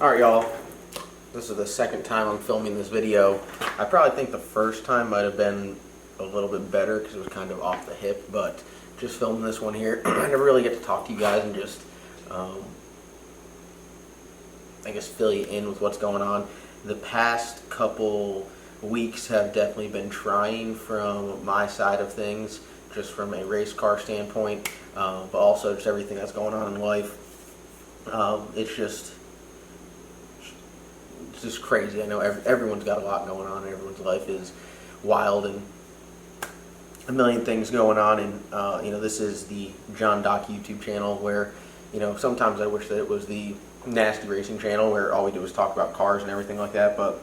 Alright y'all, this is the second time I'm filming this video. I probably think the first time might have been a little bit better because it was kind of off the hip, but just filming this one here, I never really get to talk to you guys and just, I guess, fill you in with what's going on. The past couple weeks have definitely been trying from my side of things, just from a race car standpoint, but also just everything that's going on in life. It's just crazy. I know everyone's got a lot going on. Everyone's life is wild and a million things going on. And this is the John Doc YouTube channel where, sometimes I wish that it was the Nasty Racing channel where all we do is talk about cars and everything like that. But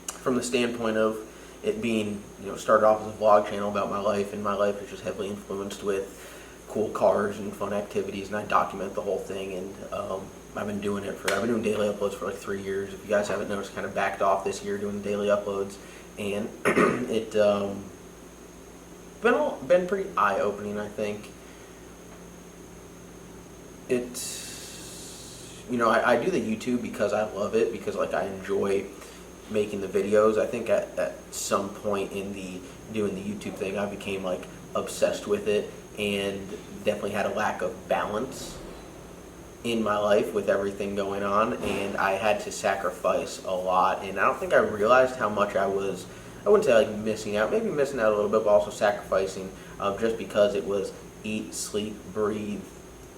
from the standpoint of it being, started off as a vlog channel about my life, and my life is just heavily influenced with cool cars and fun activities, and I document the whole thing. And I've been doing daily uploads for like 3 years. If you guys haven't noticed, kind of backed off this year doing daily uploads, and it been pretty eye-opening. I think it's, I do the YouTube because I love it, because like I enjoy making the videos. I think at some point in doing the YouTube thing, I became like obsessed with it and definitely had a lack of balance in my life with everything going on, and I had to sacrifice a lot, and I don't think I realized how much I wouldn't say like missing out, maybe missing out a little bit, but also sacrificing, just because it was eat, sleep, breathe,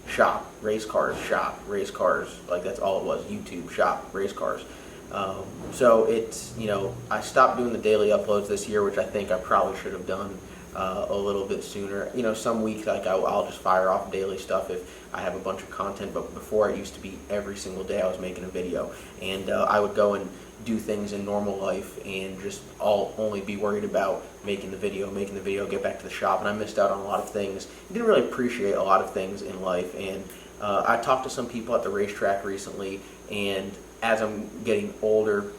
shop, race cars, like that's all it was. YouTube, shop, race cars. So it's, I stopped doing the daily uploads this year, which I think I probably should have done a little bit sooner. Some weeks like I'll just fire off daily stuff if I have a bunch of content, but before it used to be every single day I was making a video, and I would go and do things in normal life and just only be worried about making the video, get back to the shop, and I missed out on a lot of things. I didn't really appreciate a lot of things in life. And I talked to some people at the racetrack recently, and as I'm getting older,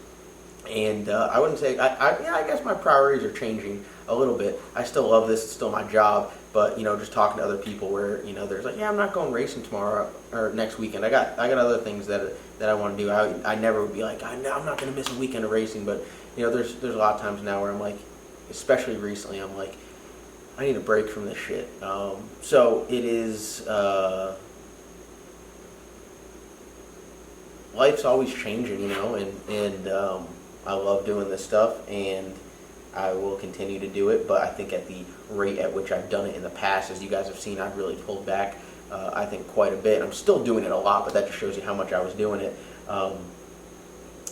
and I wouldn't say, I guess my priorities are changing a little bit. I still love this, it's still my job, but just talking to other people where, there's like, yeah, I'm not going racing tomorrow or next weekend. I got other things that I want to do. I never would be like, I'm not going to miss a weekend of racing, but there's a lot of times now where I'm like, especially recently, I'm like, I need a break from this shit. So it is, life's always changing, and I love doing this stuff, and I will continue to do it, but I think at the rate at which I've done it in the past, as you guys have seen, I've really pulled back, I think, quite a bit. I'm still doing it a lot, but that just shows you how much I was doing it.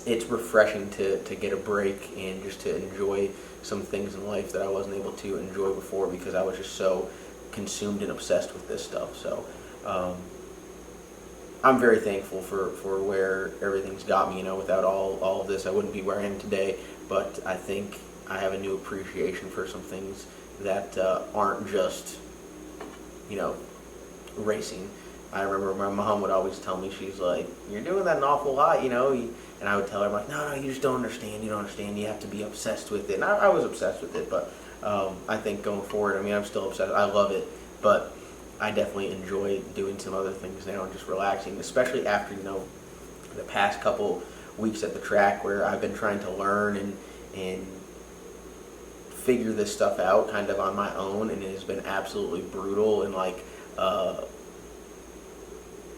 It's refreshing to get a break and just to enjoy some things in life that I wasn't able to enjoy before because I was just so consumed and obsessed with this stuff. So I'm very thankful for where everything's got me. Without all of this, I wouldn't be where I am today, but I think I have a new appreciation for some things that aren't just, racing. I remember my mom would always tell me, she's like, you're doing that an awful lot, and I would tell her, I'm like, no, you just don't understand, you have to be obsessed with it. And I was obsessed with it, but I think going forward, I'm still obsessed, I love it, but I definitely enjoy doing some other things now and just relaxing, especially after, the past couple weeks at the track where I've been trying to learn and figure this stuff out kind of on my own, and it has been absolutely brutal. And like,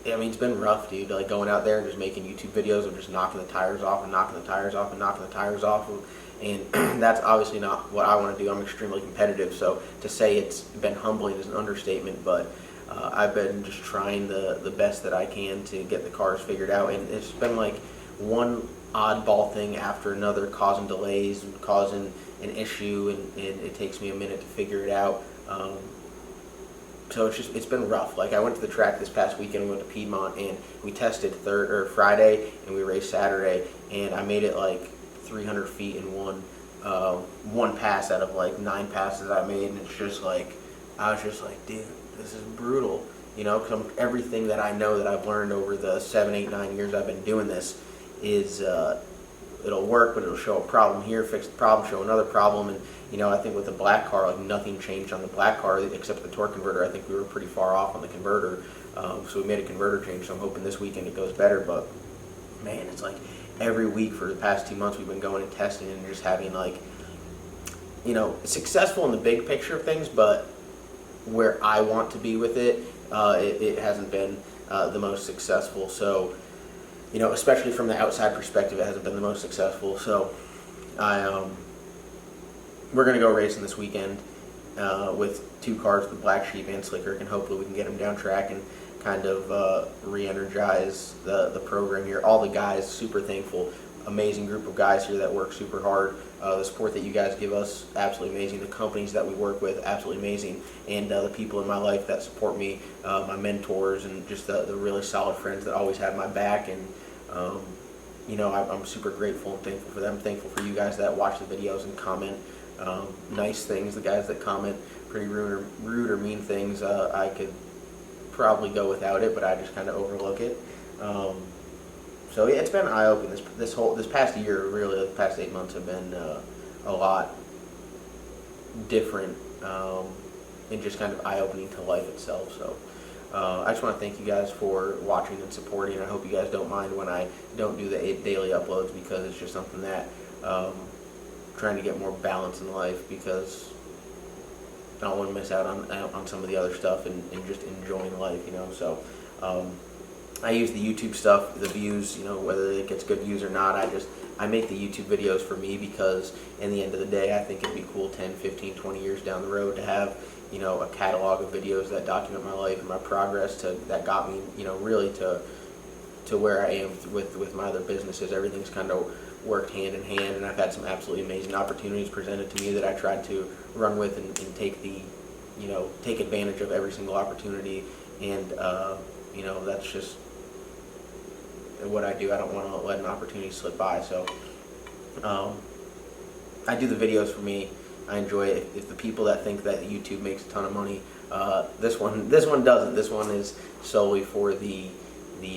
it's been rough, dude, like going out there and just making YouTube videos of just knocking the tires off and knocking the tires off and knocking the tires off, and that's obviously not what I want to do. I'm extremely competitive, so to say it's been humbling is an understatement, but I've been just trying the best that I can to get the cars figured out, and it's been like one oddball thing after another causing delays and causing an issue, and it takes me a minute to figure it out. So it's been rough. Like I went to the track this past weekend, we went to Piedmont, and we tested Friday, and we raced Saturday, and I made it like 300 feet in one pass out of like 9 passes I made, and it's just like, I was just like, dude, this is brutal, because everything that I know that I've learned over the 7, 8, 9 years I've been doing this is, it'll work, but it'll show a problem here, fix the problem, show another problem. And I think with the black car, like nothing changed on the black car except the torque converter. I think we were pretty far off on the converter, so we made a converter change. So I'm hoping this weekend it goes better. But man, it's like every week for the past 2 months we've been going and testing and just having like, successful in the big picture of things, but where I want to be with it, it hasn't been the most successful. So, especially from the outside perspective, it hasn't been the most successful. So, we're gonna go racing this weekend with 2 cars, the Black Sheep and Slicker, and hopefully we can get them down track and kind of re-energize the program here. All the guys, super thankful. Amazing group of guys here that work super hard. The support that you guys give us, absolutely amazing. The companies that we work with, absolutely amazing. And the people in my life that support me, my mentors, and just the really solid friends that always have my back. And I'm super grateful and thankful for them. Thankful for you guys that watch the videos and comment nice things. The guys that comment pretty rude or mean things, I could probably go without it, but I just kind of overlook it. So yeah, it's been eye-opening. This past year, really, the past 8 months have been a lot different and just kind of eye-opening to life itself. So I just want to thank you guys for watching and supporting. I hope you guys don't mind when I don't do the daily uploads, because it's just something that trying to get more balance in life, because I don't want to miss out on some of the other stuff and just enjoying life, So I use the YouTube stuff, the views, whether it gets good views or not. I make the YouTube videos for me, because in the end of the day, I think it'd be cool 10, 15, 20 years down the road to have, a catalog of videos that document my life and my progress that got me, really to where I am with my other businesses. Everything's kind of worked hand in hand, and I've had some absolutely amazing opportunities presented to me that I tried to run with and take take advantage of every single opportunity. And that's just what I do. I don't want to let an opportunity slip by. So I do the videos for me. I enjoy it. If the people that think that YouTube makes a ton of money, this one doesn't. This one is solely for the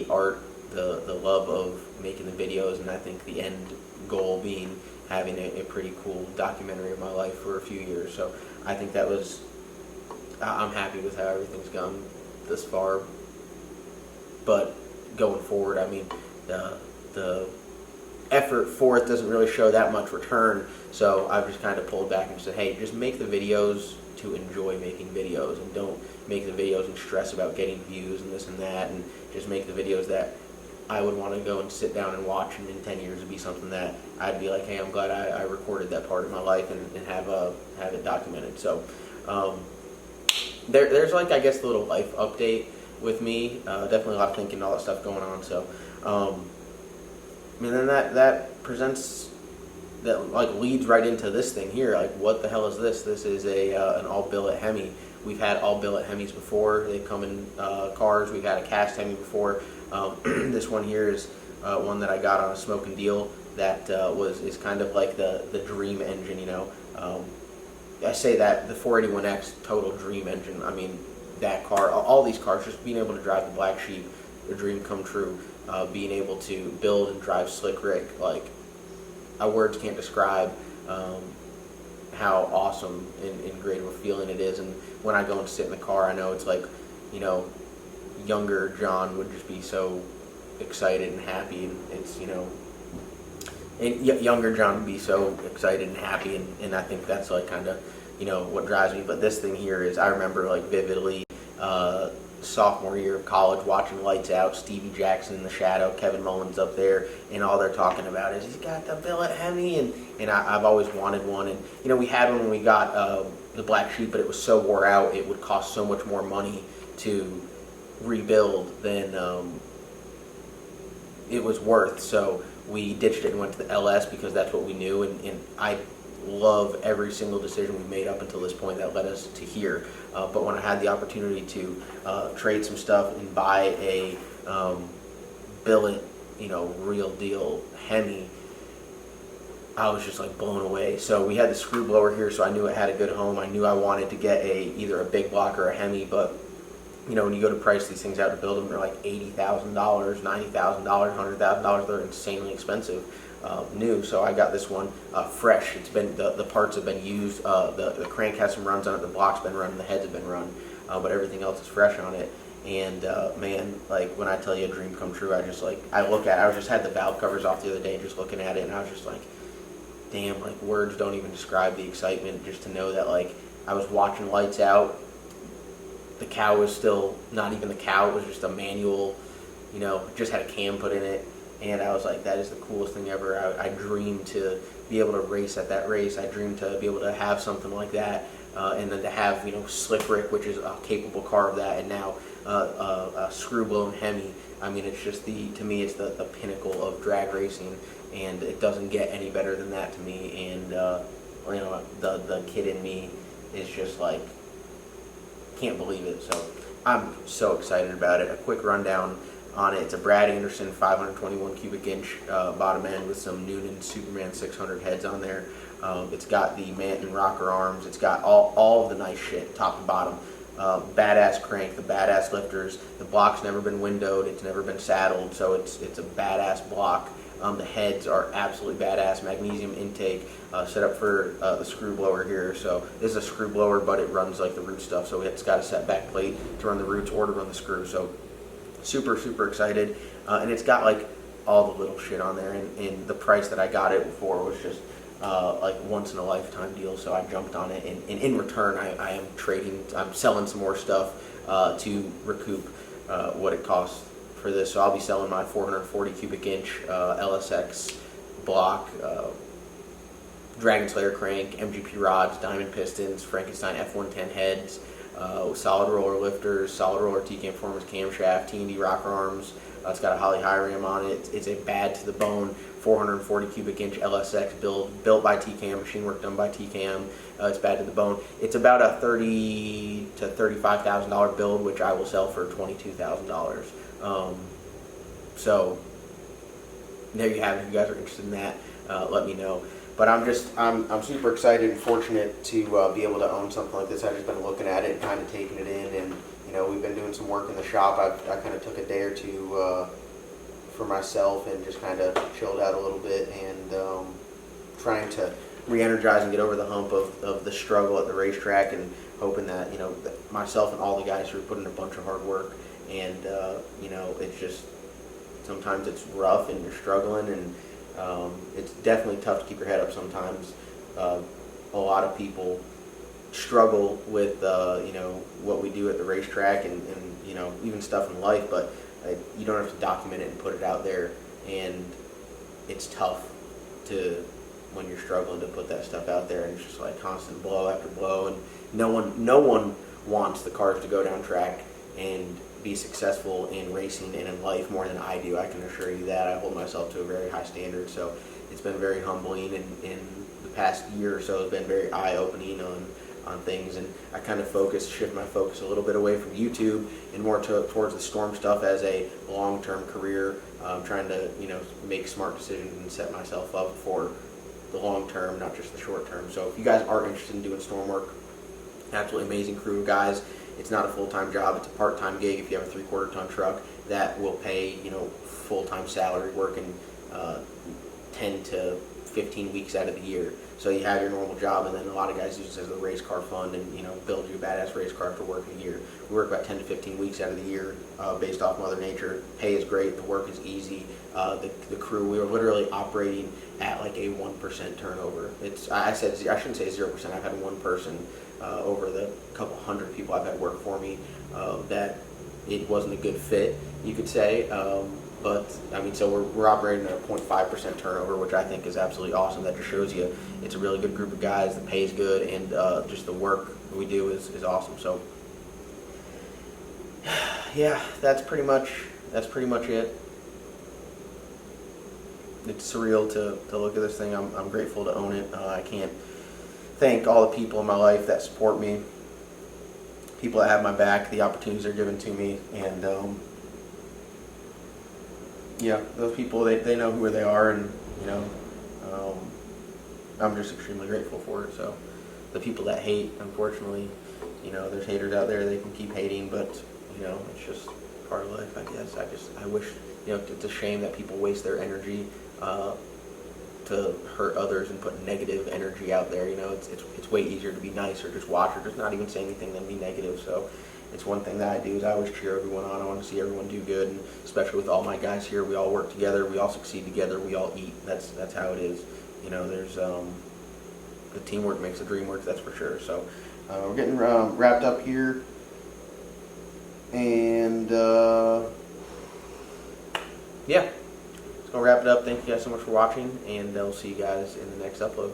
art, the love of making the videos, and I think the end goal being having a pretty cool documentary of my life for a few years. So I think I'm happy with how everything's gone this far. But going forward, I mean, the effort for it doesn't really show that much return, so I've just kind of pulled back and said, hey, just make the videos to enjoy making videos, and don't make the videos and stress about getting views and this and that, and just make the videos that I would want to go and sit down and watch, and in 10 years it'd be something that I'd be like, hey, I'm glad I recorded that part of my life and have it documented. So there's like, I guess, a little life update with me. Definitely a lot of thinking, all that stuff going on. So and then that presents, that like leads right into this thing here. Like, what the hell is this? This is an all billet Hemi. We've had all billet Hemis before. They come in cars. We've had a cast Hemi before. This one here is one that I got on a smoking deal that is kind of like the dream engine, I say that the 481X total dream engine. I mean, that car, all these cars, just being able to drive the Black Sheep, the dream come true. Being able to build and drive Slick Rick, like, words can't describe how awesome and great of a feeling it is. And when I go and sit in the car, I know it's like, younger John would just be so excited and happy, and it's, and younger John would be so excited and happy, and I think that's like kind of, what drives me. But this thing here is, I remember like vividly, sophomore year of college, watching Lights Out, Stevie Jackson in the shadow, Kevin Mullins up there, and all they're talking about is he's got the billet Hemi, and I've always wanted one. And we had one when we got the Black Sheep, but it was so wore out, it would cost so much more money to rebuild than it was worth. So we ditched it and went to the LS, because that's what we knew, and I love every single decision we've made up until this point that led us to here. But when I had the opportunity to trade some stuff and buy a billet, real deal Hemi, I was just like blown away. So we had the screw blower here, so I knew it had a good home. I knew I wanted to get either a big block or a Hemi, but when you go to price these things out to build them, they're like $80,000, $90,000, $100,000. They're insanely expensive. New. So I got this one fresh. It's been the parts have been used. The crank has some runs on it. The block's been run. The heads have been run, but everything else is fresh on it. And man, like when I tell you a dream come true, I look at it, I just had the valve covers off the other day, just looking at it, and I was just like, damn, like words don't even describe the excitement just to know that like I was watching lights out. The cow was still not even the cow, it was just a manual, just had a cam put in it. And I was like, that is the coolest thing ever. I dreamed to be able to race at that race. I dreamed to be able to have something like that. And then to have, Slick Rick, which is a capable car of that, and now a screw-blown Hemi. I mean, it's just to me, it's the pinnacle of drag racing, and it doesn't get any better than that to me. And, the kid in me is just like, can't believe it. So I'm so excited about it. A quick rundown on it. It's a Brad Anderson 521 cubic inch bottom end with some Noonan Superman 600 heads on there. It's got the Manton rocker arms. It's got all of the nice shit, top to bottom. Badass crank, the badass lifters. The block's never been windowed. It's never been saddled, so it's a badass block. The heads are absolutely badass. Magnesium intake set up for the screw blower here. So this is a screw blower, but it runs like the root stuff. So it's got a set back plate to run the roots or to run the screw. So super, super excited. And it's got like all the little shit on there. And the price that I got it for was just like once in a lifetime deal. So I jumped on it. And in return, I'm selling some more stuff to recoup what it costs for this. So I'll be selling my 440 cubic inch LSX block, Dragon Slayer crank, MGP rods, diamond pistons, Frankenstein F110 heads, solid roller lifters, solid roller T-cam performance camshaft, T&D rocker arms. It's got a Holley high ram on it. It's a bad to the bone 440 cubic inch LSX built by T-cam, machine work done by T-cam. It's bad to the bone. It's about a $30,000 to $35,000 build, which I will sell for $22,000. So there you have it. If you guys are interested in that, let me know. But I'm super excited and fortunate to be able to own something like this. I've just been looking at it and kind of taking it in, and we've been doing some work in the shop. I kind of took a day or two for myself and just kind of chilled out a little bit and trying to re-energize and get over the hump of the struggle at the racetrack, and hoping that that myself and all the guys who are putting a bunch of hard work, and it's just sometimes it's rough and you're struggling, and it's definitely tough to keep your head up sometimes. A lot of people struggle with what we do at the racetrack, and even stuff in life, but you don't have to document it and put it out there, and it's tough when you're struggling to put that stuff out there, and it's just like constant blow after blow, and no one wants the cars to go down track and be successful in racing and in life more than I do. I can assure you that. I hold myself to a very high standard, so it's been very humbling, and in the past year or so has been very eye-opening on things, and I kind of shift my focus a little bit away from YouTube and more towards the storm stuff as a long-term career. Trying to make smart decisions and set myself up for the long term, not just the short term. So if you guys are interested in doing storm work, absolutely amazing crew of guys. It's not a full-time job. It's a part-time gig. If you have a 3/4 ton truck, that will pay full-time salary working 10 to 15 weeks out of the year. So you have your normal job, and then a lot of guys use it as a race car fund, and build you a badass race car for working a year. We work about 10 to 15 weeks out of the year based off Mother Nature. Pay is great. The work is easy. The crew, we were literally operating at like a 1% turnover. I shouldn't say 0%. I've had one person over the couple hundred people I've had work for me that it wasn't a good fit, you could say. But I mean, so we're operating at a 0.5% turnover, which I think is absolutely awesome. That just shows you it's a really good group of guys. The pay is good, and just the work we do is awesome. So yeah, that's pretty much it. It's surreal to look at this thing. I'm grateful to own it. I can't thank all the people in my life that support me, people that have my back, the opportunities they're given to me, and yeah, those people, they know who they are, and I'm just extremely grateful for it. So the people that hate, unfortunately, there's haters out there. They can keep hating, but it's just part of life, I guess. I wish, it's a shame that people waste their energy to hurt others and put negative energy out there. It's way easier to be nice or just watch or just not even say anything than be negative. So it's one thing that I do is I always cheer everyone on. I want to see everyone do good, and especially with all my guys here, we all work together, we all succeed together, we all eat. That's how it is. You know, there's the teamwork makes the dream work. That's for sure. So we're getting wrapped up here, and yeah, let's go wrap it up. Thank you guys so much for watching, and we'll see you guys in the next upload.